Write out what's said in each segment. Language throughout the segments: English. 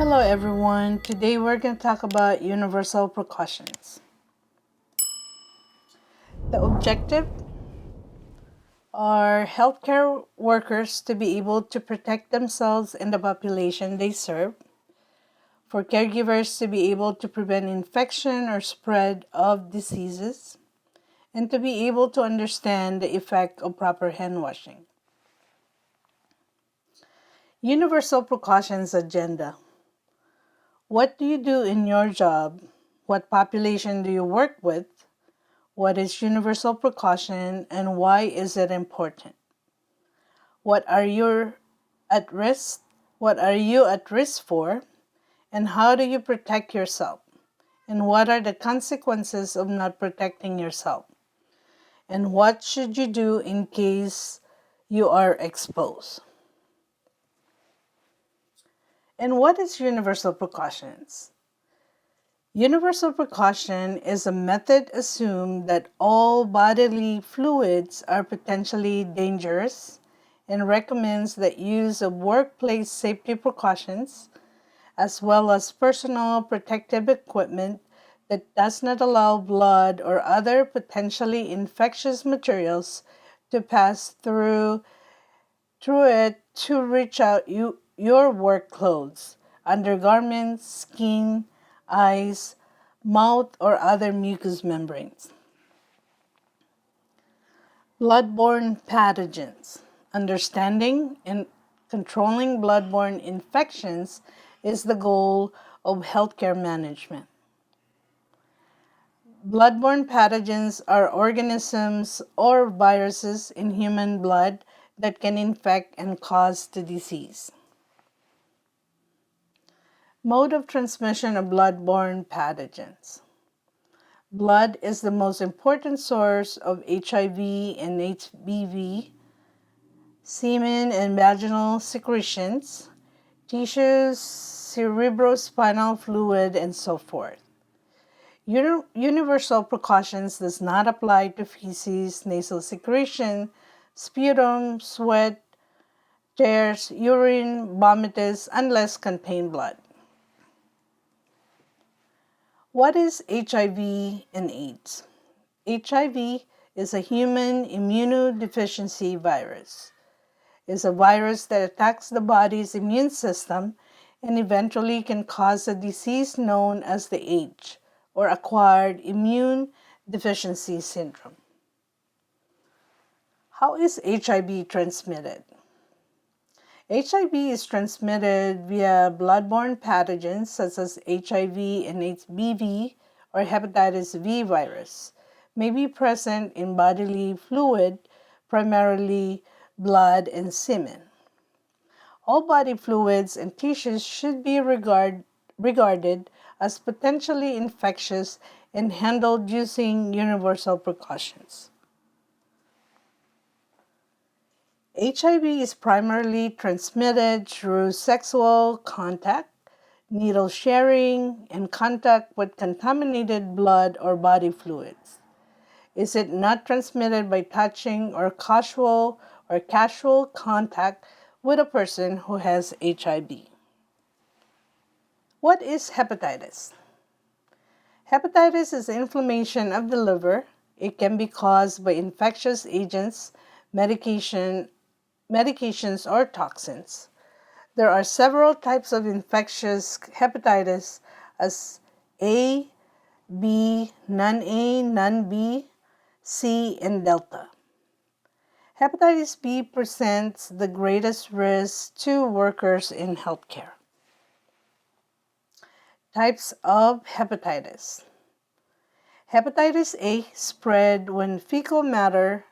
Hello everyone, today we're going to talk about universal precautions. The objective are healthcare workers to be able to protect themselves and the population they serve, for caregivers to be able to prevent infection or spread of diseases, and to be able to understand the effect of proper hand washing. Universal precautions agenda. What do you do in your job? What population do you work with? What is universal precaution and why is it important? What are you at risk? What are you at risk for? And how do you protect yourself? And what are the consequences of not protecting yourself? And what should you do in case you are exposed? And what is universal precautions? Universal precaution is a method assumed that all bodily fluids are potentially dangerous and recommends the use of workplace safety precautions as well as personal protective equipment that does not allow blood or other potentially infectious materials to pass through it to reach out your work clothes, undergarments, skin, eyes, mouth, or other mucous membranes. Bloodborne pathogens. Understanding and controlling bloodborne infections is the goal of healthcare management. Bloodborne pathogens are organisms or viruses in human blood that can infect and cause the disease. Mode of transmission of bloodborne pathogens. Blood is the most important source of HIV and HBV, semen and vaginal secretions, tissues, cerebrospinal fluid, and so forth. Universal precautions does not apply to feces, nasal secretion, sputum, sweat, tears, urine, vomitus, unless contain blood. What is HIV and AIDS? HIV is a human immunodeficiency virus. It's a virus that attacks the body's immune system and eventually can cause a disease known as the H, or acquired immune deficiency syndrome. How is HIV transmitted? HIV is transmitted via bloodborne pathogens such as HIV and HBV or hepatitis V virus, may be present in bodily fluid, primarily blood and semen. All body fluids and tissues should be regarded as potentially infectious and handled using universal precautions. HIV is primarily transmitted through sexual contact, needle sharing, and contact with contaminated blood or body fluids. Is it not transmitted by touching or casual contact with a person who has HIV? What is hepatitis? Hepatitis is inflammation of the liver. It can be caused by infectious agents, medications, or toxins. There are several types of infectious hepatitis as A, B, non-A, non-B, C, and Delta. Hepatitis B presents the greatest risk to workers in healthcare. Types of hepatitis. Hepatitis A spread when fecal matter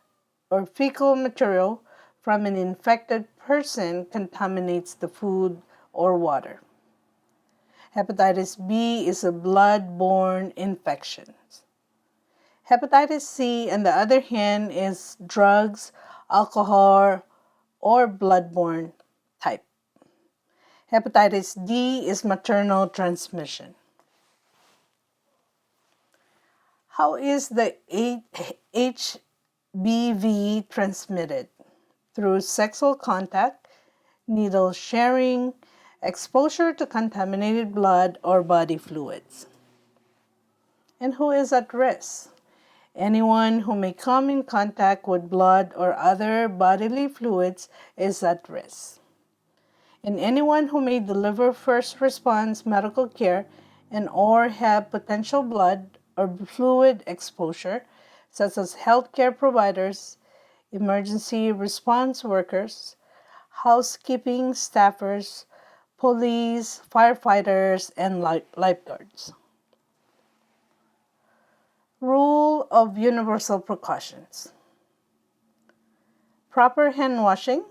or fecal material from an infected person contaminates the food or water. Hepatitis B is a blood-borne infection. Hepatitis C, on the other hand, is drugs, alcohol, or blood-borne type. Hepatitis D is maternal transmission. How is the HBV transmitted? Through sexual contact, needle sharing, exposure to contaminated blood or body fluids. And who is at risk? Anyone who may come in contact with blood or other bodily fluids is at risk. And anyone who may deliver first response medical care and or have potential blood or fluid exposure, such as healthcare providers, emergency response workers, housekeeping staffers, police, firefighters, and lifeguards. Rule of universal precautions. Proper hand washing,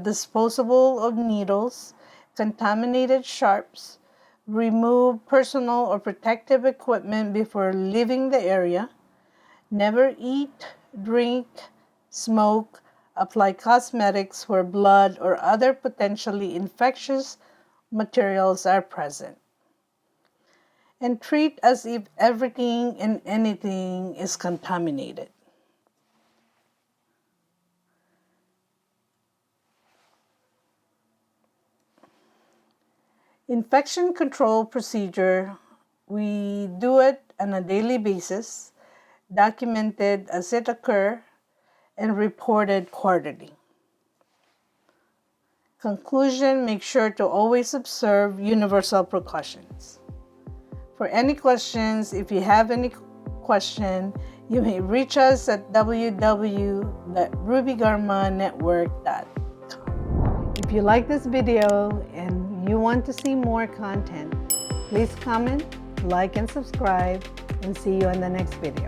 disposable of needles, contaminated sharps, remove personal or protective equipment before leaving the area, never eat, drink, smoke, apply cosmetics where blood or other potentially infectious materials are present, and treat as if everything and anything is contaminated. Infection control procedure, we do it on a daily basis, documented as it occurs, and reported quarterly. Conclusion, make sure to always observe universal precautions. For any questions, if you have any question, you may reach us at www.rubygarmanetwork.com. If you like this video and you want to see more content, please comment, like, and subscribe, and see you in the next video.